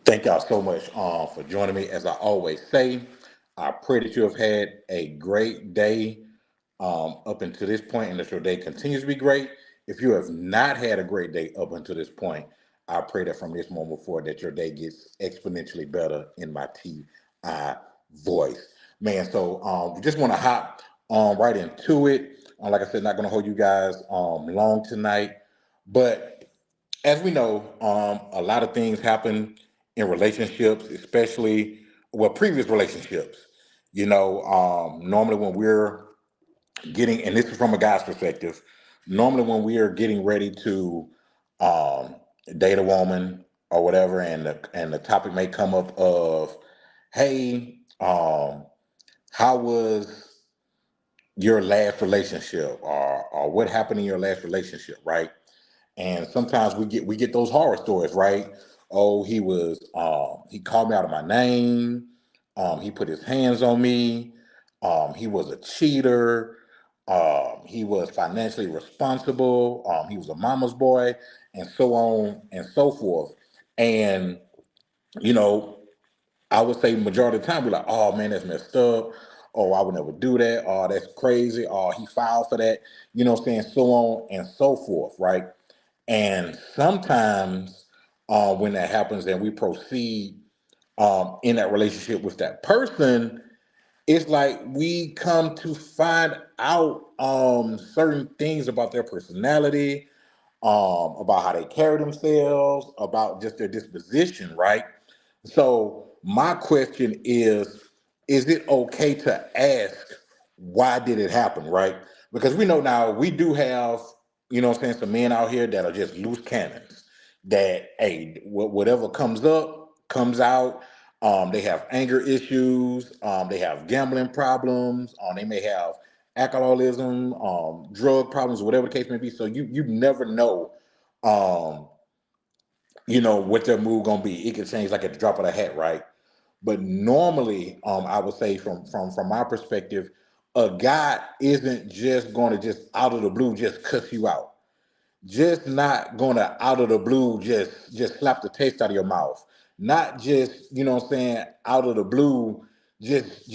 Thank y'all so much for joining me. As I always say, I pray that you have had a great day up until this point and that your day continues to be great. If you have not had a great day up until this point, I pray that from this moment forward that your day gets exponentially better in my TI voice. Man, so we just want to hop right into it. Like I said, not going to hold you guys long tonight, but as we know, a lot of things happen in relationships, especially well, previous relationships. Normally when we're getting, and this is from a guy's perspective, normally when we are getting ready to um, date a woman or whatever, and the topic may come up of, hey, how was your last relationship, or what happened in your last relationship, right? And sometimes we get those horror stories, right? Oh, he called me out of my name. He put his hands on me. He was a cheater. He was financially responsible. He was a mama's boy, and so on and so forth. And you know, I would say majority of the time we're like, oh man, that's messed up. Oh, I would never do that. Oh, that's crazy. Oh, he filed for that. You know what I'm saying? So on and so forth, right? And sometimes when that happens and we proceed in that relationship with that person, it's like we come to find out certain things about their personality, about how they carry themselves, about just their disposition, right? So my question is it okay to ask why did it happen, right? Because we know now we do have, what I'm saying, some men out here that are just loose cannons. That hey, whatever comes up, comes out. They have anger issues, they have gambling problems, they may have alcoholism, drug problems, whatever the case may be. So you never know um, what their mood gonna be. It could change like at the drop of a hat, right? But normally, I would say from my perspective, a guy isn't just going to just out of the blue just cuss you out. Just not going to out of the blue just slap the taste out of your mouth. Not just what I'm saying, out of the blue just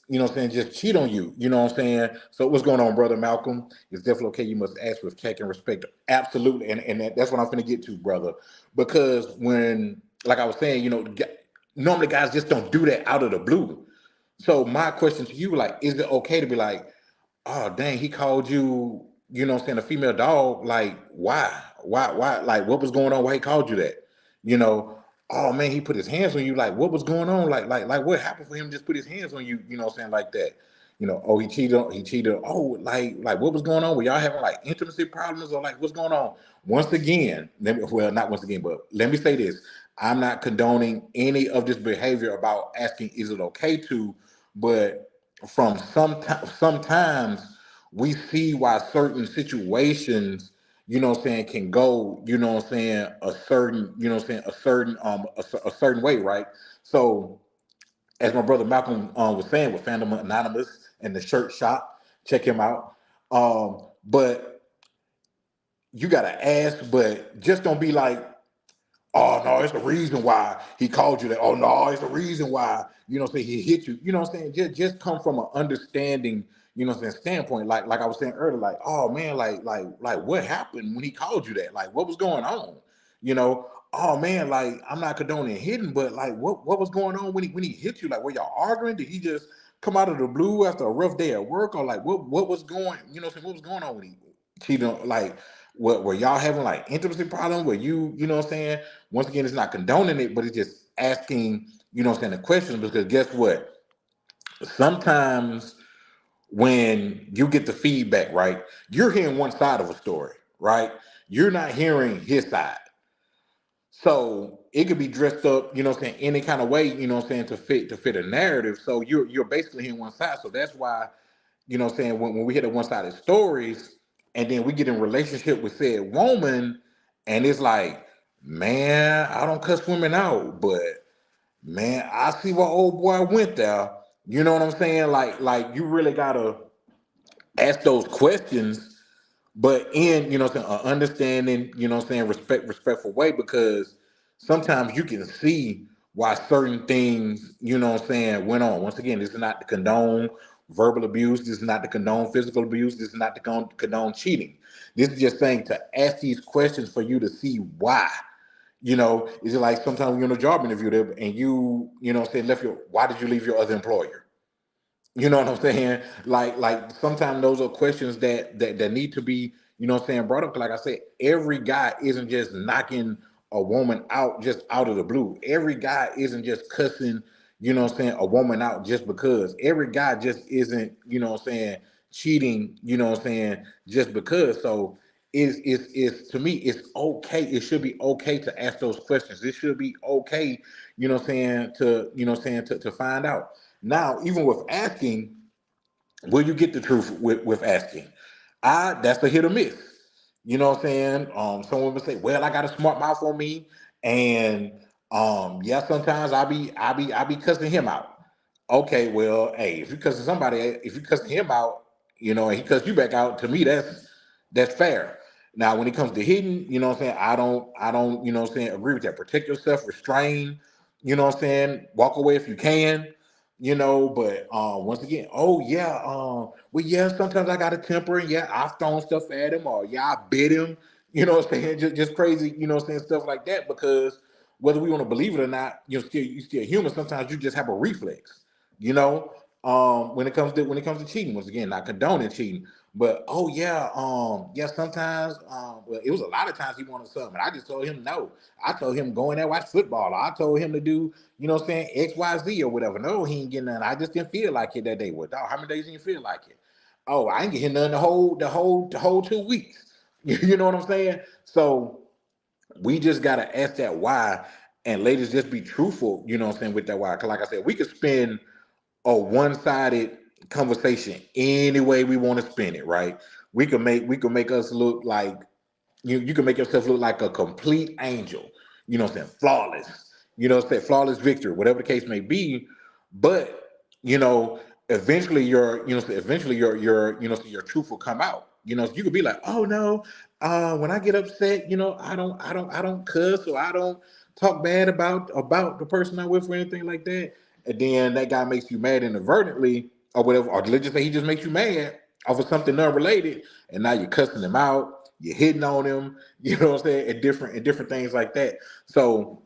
what I'm saying, just cheat on you. You know what I'm saying. So what's going on, brother Malcolm? It's definitely okay. You must ask with respect and respect. Absolutely, and that's what I'm going to get to, brother. Because when, like I was saying, normally guys just don't do that out of the blue. So my question to you, like, is it okay to be like, oh dang, he called you, what I'm saying, a female dog? Like, why? Why? Like, what was going on? Why he called you that? You know, oh man, he put his hands on you. Like, what was going on? Like what happened for him? Just put his hands on you, what I'm saying, like that. Oh, he cheated. Oh, like what was going on? Were y'all having like intimacy problems or like what's going on? Once again, well, not once again, but let me say this. I'm not condoning any of this behavior about asking, is it okay to, but from sometimes we see why certain situations, what I'm saying, can go, what I'm saying, a certain, what I'm saying, a certain way, right? So as my brother Malcolm was saying with Fandom Anonymous and the shirt shop, check him out. But you gotta ask, but just don't be like, oh no, it's the reason why he called you that. Oh no, it's the reason why, say he hit you. You know what I'm saying? Just come from an understanding, what I'm saying, standpoint. Like I was saying earlier, like, oh man, like what happened when he called you that? Like what was going on? You know, oh man, like I'm not condoning hitting, but like what was going on when he hit you? Like were y'all arguing? Did he just come out of the blue after a rough day at work? Or like what was going, what I'm saying, what was going on when he cheated on, like what were y'all having like intimacy problems? Were you know what I'm saying? Once again, it's not condoning it, but it's just asking, what I'm saying, the questions, because guess what? Sometimes when you get the feedback, right, you're hearing one side of a story, right? You're not hearing his side. So it could be dressed up, what I'm saying, any kind of way, what I'm saying, to fit a narrative. So you're basically hearing one side. So that's why, what I'm saying, when we hear the one-sided stories and then we get in relationship with said woman, and it's like, man, I don't cuss women out, but man, I see what old boy went there. You know what I'm saying? Like you really gotta ask those questions, but in, what I'm saying, understanding, what I'm saying, respectful way, because sometimes you can see why certain things, went on. Once again, this is not to condone verbal abuse. This is not to condone physical abuse. This is not to condone cheating. This is just saying to ask these questions for you to see why. Is it like sometimes when you're in a job interview there and why did you leave your other employer? You know what I'm saying? Like sometimes those are questions that need to be, brought up. 'Cause like I said, every guy isn't just knocking a woman out just out of the blue. Every guy isn't just cussing, a woman out just because. Every guy just isn't, cheating, just because. So is to me, it's okay. It should be okay to ask those questions. It should be okay, to find out. Now, even with asking, will you get the truth with asking? That's a hit or miss. You know what I'm saying? Someone would say, "Well, I got a smart mouth on me," and yeah, sometimes I be cussing him out. Okay, well, hey, if you cussing him out, and he cuss you back out, to me that's fair. Now, when it comes to hitting, I don't, agree with that. Protect yourself, restrain, walk away if you can, but once again, oh yeah, well, yeah, sometimes I got a temper, and yeah, I've thrown stuff at him, or yeah, I bit him, just crazy, stuff like that, because whether we want to believe it or not, you're still human. Sometimes you just have a reflex, you know. When it comes to cheating, once again, not condoning cheating, but oh yeah, yeah, sometimes, well, it was a lot of times he wanted something, and I just told him no. I told him go in there watch football. Or I told him to do, XYZ or whatever. No, he ain't getting nothing. I just didn't feel like it that day. Well, dog, how many days did you feel like it? Oh, I ain't getting nothing the whole 2 weeks. You know what I'm saying? So we just gotta ask that why, and ladies, just be truthful. With that why. Because like I said, we could spend a one-sided conversation any way we want to spin it, right? We could make us look like you can make yourself look like a complete angel, flawless, flawless victory, whatever the case may be. But, you know, eventually your truth will come out. So you could be like, oh no, when I get upset, I don't cuss, or I don't talk bad about the person I'm with or anything like that. And then that guy makes you mad inadvertently or whatever, or let's just say he just makes you mad off of something unrelated, and now you're cussing him out, you're hitting on him, what I'm saying, and different things like that. So,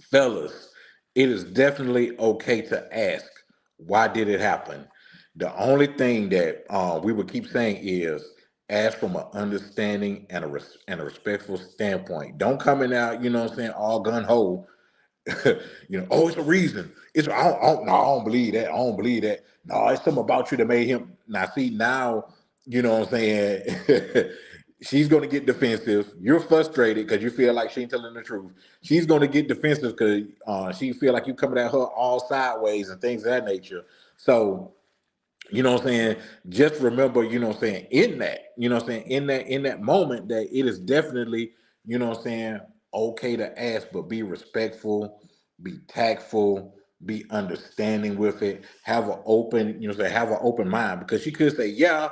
fellas, it is definitely okay to ask, why did it happen? The only thing that we would keep saying is ask from an understanding and a respectful standpoint. Don't come in out, all gun ho. Oh, it's a reason. I don't believe that. I don't believe that. No, it's something about you that made him. Now, see, now, what I'm saying? She's going to get defensive. You're frustrated because you feel like she ain't telling the truth. She's going to get defensive because she feel like you coming at her all sideways and things of that nature. So, what I'm saying, just remember, in that, in that moment, that it is definitely, okay to ask, but be respectful, be tactful, be understanding with it, have an open, have an open mind, because she could say, yeah,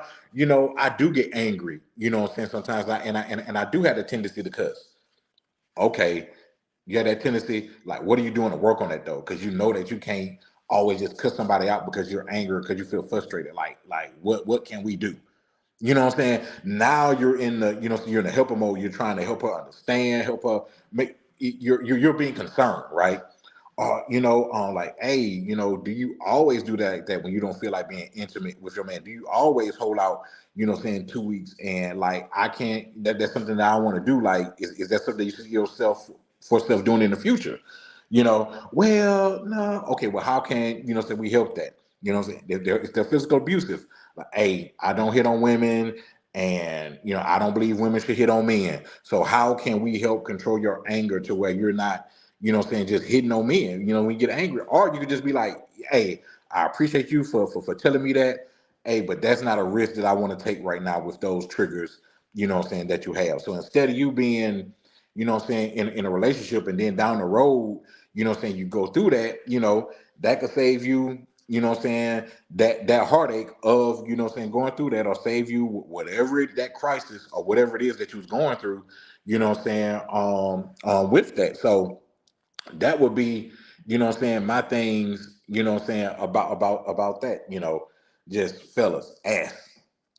I do get angry, sometimes I do have the tendency to cuss. Okay, you have that tendency, like, what are you doing to work on that though? Because you know that you can't always just cut somebody out because you're angry, because you feel frustrated. Like what can we do? You know what I'm saying? Now you're in the, you're in the helper mode. You're trying to help her understand, help her make. You're being concerned, right? Like, hey, do you always do that, like that, when you don't feel like being intimate with your man? Do you always hold out, 2 weeks, and like, I can't, that's something that I want to do. Like, is that something you see yourself for self doing in the future? Well, no, okay, well, how can, say we help that? What I'm saying? If they're physical abusive, like, hey, I don't hit on women, and I don't believe women should hit on men. So how can we help control your anger to where you're not, just hitting on men, when you get angry? Or you could just be like, hey, I appreciate you for telling me that. Hey, but that's not a risk that I want to take right now with those triggers, that you have. So instead of you being, in a relationship, and then down the road, you go through that, that could save you, that heartache of, going through that, or save you whatever that crisis or whatever it is that you was going through, you know what I'm saying, with that. So that would be, you know what I'm saying, my things, you know what I'm saying, about that, just fellas, ask.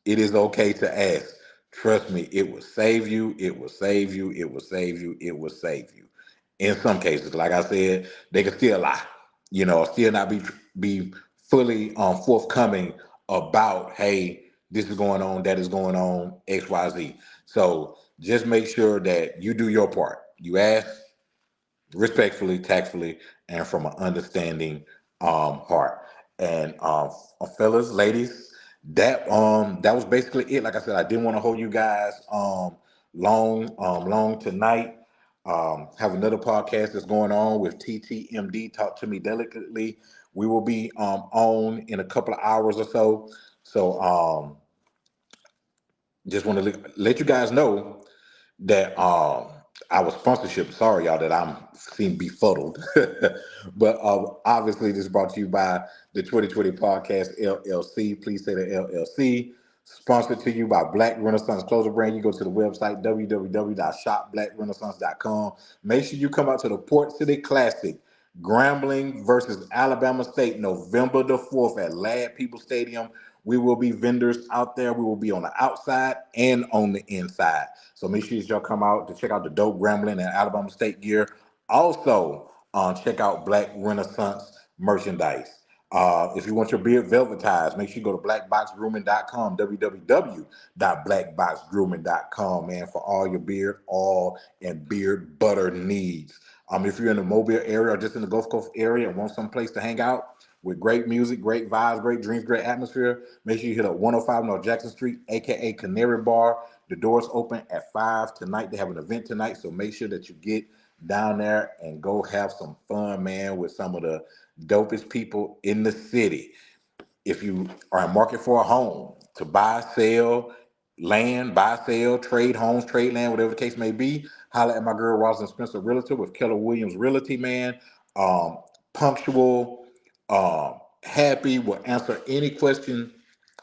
It is okay to ask. Trust me, it will save you, it will save you, it will save you, it will save you. In some cases, like I said, they can still lie, still not be fully forthcoming about, hey, this is going on, that is going on, XYZ. So just make sure that you do your part. You ask respectfully, tactfully, and from an understanding heart. And fellas, ladies, that was basically it. Like I said, I didn't want to hold you guys long tonight. Have another podcast that's going on with TTMD. Talk to me delicately. We will be on in a couple of hours or so. So just want to let you guys know that our sponsorship, sorry y'all that I'm seem befuddled, but obviously this is brought to you by the 2020 Podcast LLC. Please say the LLC. Sponsored to you by Black Renaissance Clothing Brand. You go to the website www.shopblackrenaissance.com. Make sure you come out to the Port City Classic, Grambling versus Alabama State, November the 4th at Lad People Stadium. We will be vendors out there. We will be on the outside and on the inside. So make sure y'all come out to check out the dope Grambling and Alabama State gear. Also, check out Black Renaissance merchandise. If you want your beard velvetized, make sure you go to blackboxgrooming.com, www.blackboxgrooming.com, man, for all your beard, oil, and beard butter needs. If you're in the Mobile area or just in the Gulf Coast area and want some place to hang out with great music, great vibes, great dreams, great atmosphere, make sure you hit up 105 North Jackson Street, aka Canary Bar. The doors open at 5 tonight. They have an event tonight, so make sure that you get down there and go have some fun, man, with some of the dopest people in the city. If you are in market for a home to buy, sell land, buy, sell, trade homes, trade land, whatever the case may be, holla at my girl Rosalind Spencer Realtor with Keller Williams Realty, man. Punctual, happy, will answer any question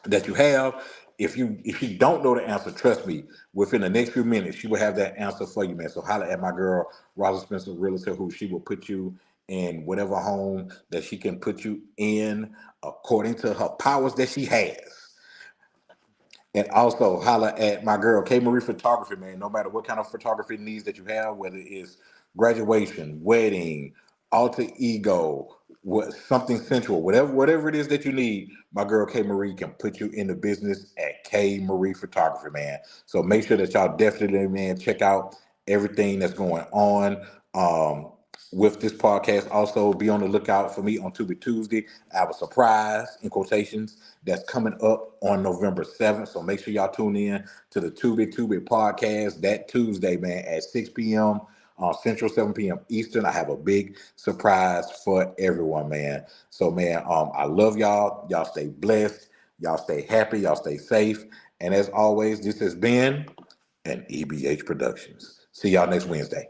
that you have. If you don't know the answer, trust me, within the next few minutes, she will have that answer for you, man. So holla at my girl, Rosalind Spencer Realtor, who she will put you in whatever home that she can put you in according to her powers that she has. And also holla at my girl K Marie Photography, man. No matter what kind of photography needs that you have, whether it's graduation, wedding, alter ego, something sensual, whatever it is that you need, my girl K Marie can put you in the business at K Marie Photography, man. So make sure that y'all definitely, man, check out everything that's going on. With this podcast, also be on the lookout for me on Tubi Tuesday. I have a surprise, in quotations, that's coming up on November 7th. So make sure y'all tune in to the Tubi podcast that Tuesday, man, at 6 p.m. Central, 7 p.m. Eastern. I have a big surprise for everyone, man. So, man, I love y'all. Y'all stay blessed. Y'all stay happy. Y'all stay safe. And as always, this has been an EBH Productions. See y'all next Wednesday.